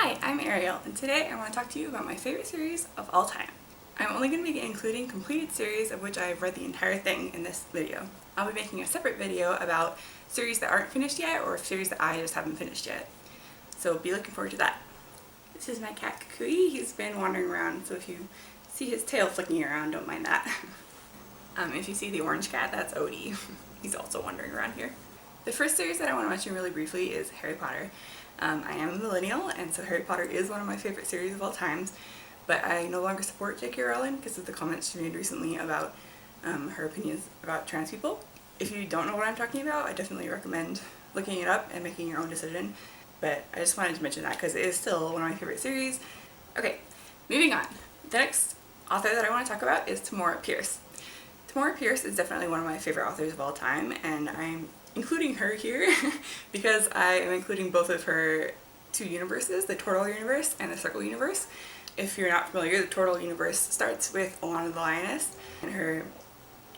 Hi, I'm Ariel, and today I want to talk to you about my favorite series of all time. I'm only going to be including completed series of which I have read the entire thing in this video. I'll be making a separate video about series that aren't finished yet or series that I just haven't finished yet. So be looking forward to that. This is my cat Kukui. He's been wandering around, so if you see his tail flicking around, don't mind that. If you see the orange cat, that's Odie. He's also wandering around here. The first series that I want to mention really briefly is Harry Potter. I am a millennial, and so Harry Potter is one of my favorite series of all times, but I no longer support J.K. Rowling because of the comments she made recently about her opinions about trans people. If you don't know what I'm talking about, I definitely recommend looking it up and making your own decision, but I just wanted to mention that because it is still one of my favorite series. Okay, moving on. The next author that I want to talk about is Tamora Pierce. Tamora Pierce is definitely one of my favorite authors of all time, and I'm including her here because I am including both of her two universes, the Turtle universe and the Circle universe. If you're not familiar, the Turtle universe starts with Alana the Lioness and her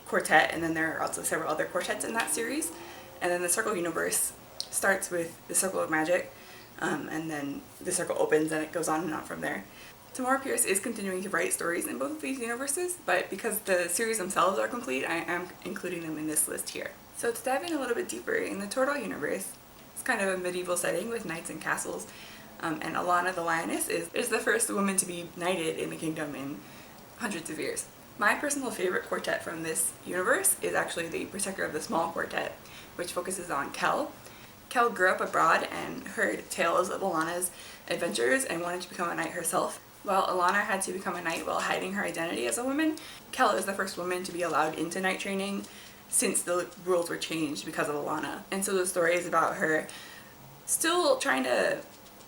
quartet, and then there are also several other quartets in that series. And then the Circle universe starts with the Circle of Magic, and then the circle opens and it goes on and on from there. Tamora Pierce is continuing to write stories in both of these universes, but because the series themselves are complete, I am including them in this list here. So to dive in a little bit deeper, in the Turtle universe, it's kind of a medieval setting with knights and castles, and Alana the Lioness is the first woman to be knighted in the kingdom in hundreds of years. My personal favorite quartet from this universe is actually the Protector of the Small Quartet, which focuses on Kel. Kel grew up abroad and heard tales of Alana's adventures and wanted to become a knight herself. While Alana had to become a knight while hiding her identity as a woman, Kel is the first woman to be allowed into knight training since the rules were changed because of Alana. And so the story is about her still trying to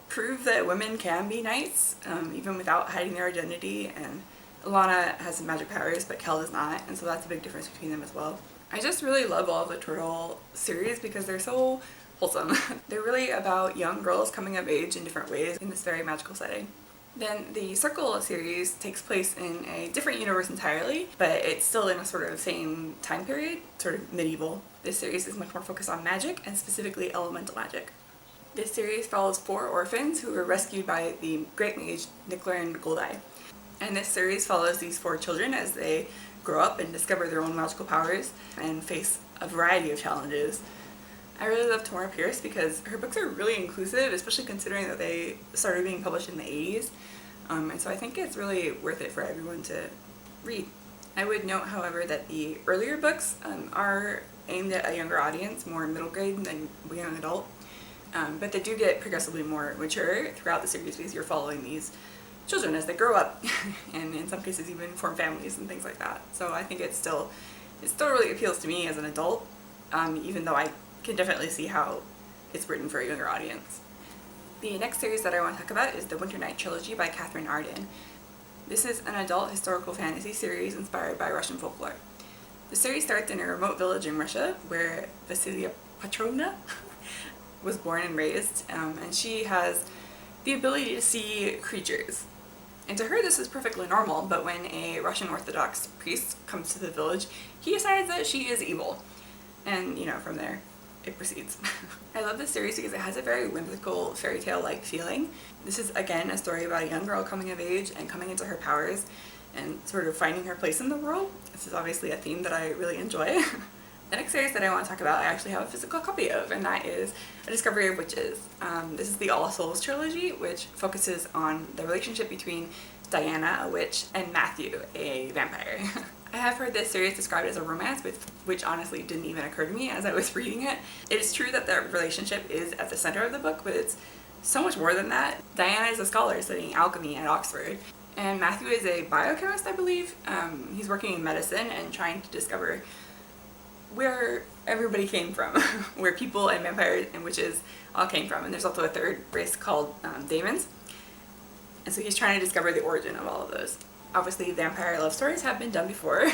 prove that women can be knights, even without hiding their identity, and Alana has some magic powers, but Kel does not, and so that's a big difference between them as well. I just really love all of the Turtle series because they're so wholesome. They're really about young girls coming of age in different ways in this very magical setting. Then the Circle series takes place in a different universe entirely, but it's still in a sort of same time period, sort of medieval. This series is much more focused on magic, and specifically elemental magic. This series follows 4 orphans who were rescued by the great mage Niclern Goldeye. And this series follows these 4 children as they grow up and discover their own magical powers and face a variety of challenges. I really love Tamora Pierce because her books are really inclusive, especially considering that they started being published in the 80s. And so I think it's really worth it for everyone to read. I would note, however, that the earlier books are aimed at a younger audience, more middle grade than young adult. But they do get progressively more mature throughout the series because you're following these children as they grow up and in some cases even form families and things like that. So I think it still really appeals to me as an adult, even though I can definitely see how it's written for a younger audience. The next series that I want to talk about is the Winter Night Trilogy by Catherine Arden. This is an adult historical fantasy series inspired by Russian folklore. The series starts in a remote village in Russia where Vasilia Petrovna was born and raised, and she has the ability to see creatures. And to her this is perfectly normal, but when a Russian Orthodox priest comes to the village, he decides that she is evil. And, you know, from there it proceeds. I love this series because it has a very whimsical fairy tale-like feeling. This is again a story about a young girl coming of age and coming into her powers and sort of finding her place in the world. This is obviously a theme that I really enjoy. The next series that I want to talk about I actually have a physical copy of, and that is A Discovery of Witches. This is the All Souls trilogy, which focuses on the relationship between Diana, a witch, and Matthew, a vampire. I have heard this series described as a romance, which honestly didn't even occur to me as I was reading it. It is true that their relationship is at the center of the book, but it's so much more than that. Diana is a scholar studying alchemy at Oxford, and Matthew is a biochemist, I believe. He's working in medicine and trying to discover where everybody came from, where people and vampires and witches all came from. And there's also a third race called daemons. And so he's trying to discover the origin of all of those. Obviously vampire love stories have been done before,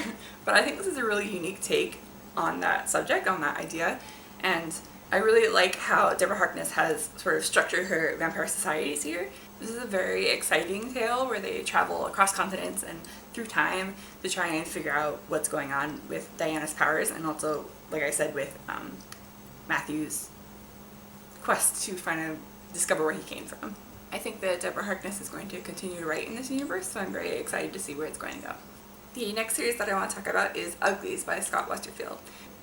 but I think this is a really unique take on that subject, on that idea. And I really like how Deborah Harkness has sort of structured her vampire societies here. This is a very exciting tale where they travel across continents and through time to try and figure out what's going on with Diana's powers, and also, like I said, with Matthew's quest to discover where he came from. I think that Deborah Harkness is going to continue to write in this universe, so I'm very excited to see where it's going to go. The next series that I want to talk about is Uglies by Scott Westerfield.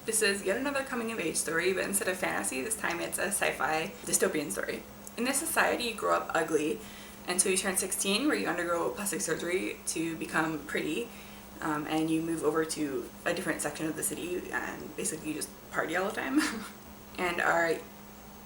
This is yet another coming-of-age story, but instead of fantasy, this time it's a sci-fi dystopian story. In this society, you grow up ugly until you turn 16, where you undergo plastic surgery to become pretty, and you move over to a different section of the city and basically just party all the time. And our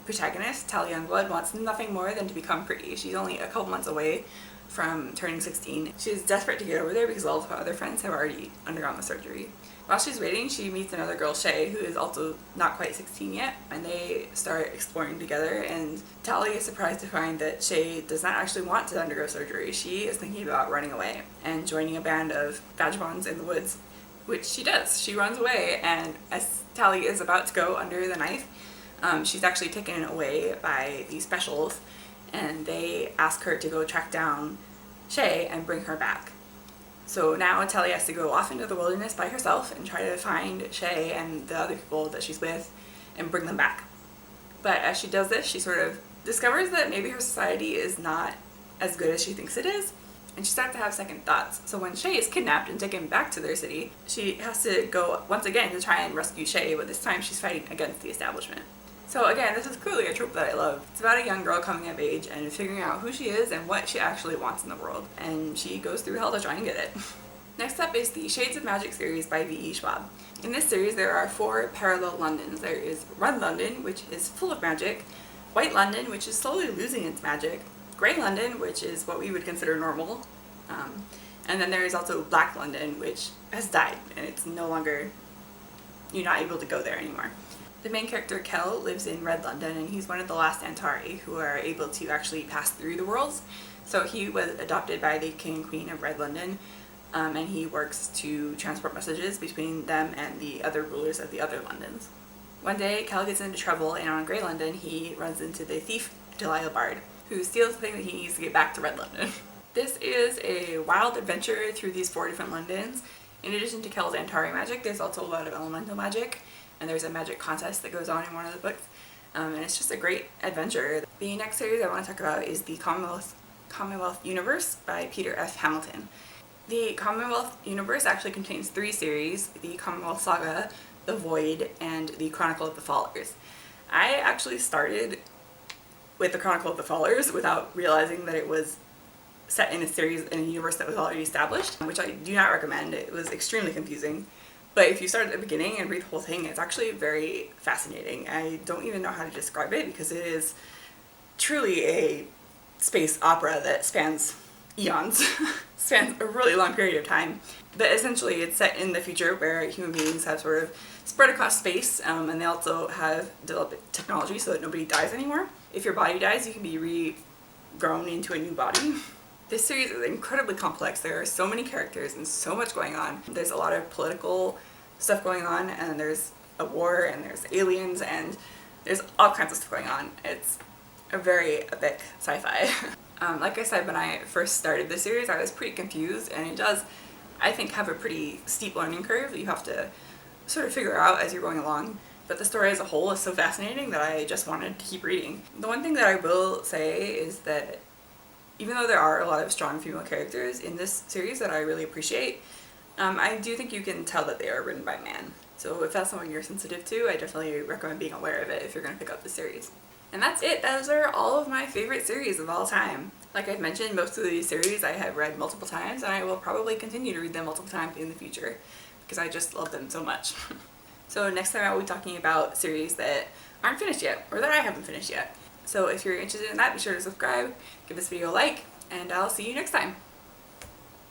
protagonist, Tally Youngblood, wants nothing more than to become pretty. She's only a couple months away from turning 16. She's desperate to get over there because all of her other friends have already undergone the surgery. While she's waiting, she meets another girl, Shay, who is also not quite 16 yet, and they start exploring together, and Tally is surprised to find that Shay does not actually want to undergo surgery. She is thinking about running away and joining a band of vagabonds in the woods, which she does. She runs away, and as Tally is about to go under the knife, she's actually taken away by these specials, and they ask her to go track down Shay and bring her back. So now Tally has to go off into the wilderness by herself and try to find Shay and the other people that she's with and bring them back. But as she does this, she sort of discovers that maybe her society is not as good as she thinks it is, and she starts to have second thoughts. So when Shay is kidnapped and taken back to their city, she has to go once again to try and rescue Shay, but this time she's fighting against the establishment. So again, this is clearly a trope that I love. It's about a young girl coming of age and figuring out who she is and what she actually wants in the world, and she goes through hell to try and get it. Next up is the Shades of Magic series by V.E. Schwab. In this series there are 4 parallel Londons. There is Red London, which is full of magic, White London, which is slowly losing its magic, Grey London, which is what we would consider normal, and then there is also Black London, which has died, and it's no longer, you're not able to go there anymore. The main character, Kel, lives in Red London, and he's one of the last Antari who are able to actually pass through the worlds. So he was adopted by the King and Queen of Red London, and he works to transport messages between them and the other rulers of the other Londons. One day, Kel gets into trouble, and on Grey London, he runs into the thief, Delia Bard, who steals the thing that he needs to get back to Red London. This is a wild adventure through these 4 different Londons. In addition to Kel's Antari magic, there's also a lot of elemental magic, and there's a magic contest that goes on in one of the books, and it's just a great adventure. The next series I want to talk about is the Commonwealth Universe by Peter F. Hamilton. The Commonwealth Universe actually contains 3 series: the Commonwealth Saga, the Void, and the Chronicle of the Fallers. I actually started with the Chronicle of the Fallers without realizing that it was set in a series in a universe that was already established, which I do not recommend. It was extremely confusing. But if you start at the beginning and read the whole thing, it's actually very fascinating. I don't even know how to describe it because it is truly a space opera that spans eons, spans a really long period of time. But essentially it's set in the future where human beings have sort of spread across space, and they also have developed technology so that nobody dies anymore. If your body dies, you can be regrown into a new body. This series is incredibly complex. There are so many characters and so much going on. There's a lot of political stuff going on, and there's a war, and there's aliens, and there's all kinds of stuff going on. It's a very epic sci-fi. Like I said, when I first started this series, I was pretty confused, and it does, I think, have a pretty steep learning curve that you have to sort of figure out as you're going along. But the story as a whole is so fascinating that I just wanted to keep reading. The one thing that I will say is that even though there are a lot of strong female characters in this series that I really appreciate, I do think you can tell that they are written by men. So if that's something you're sensitive to, I definitely recommend being aware of it if you're going to pick up the series. And that's it. Those are all of my favorite series of all time. Like I've mentioned, most of these series I have read multiple times, and I will probably continue to read them multiple times in the future because I just love them so much. So next time I will be talking about series that aren't finished yet, or that I haven't finished yet. So if you're interested in that, be sure to subscribe, give this video a like, and I'll see you next time.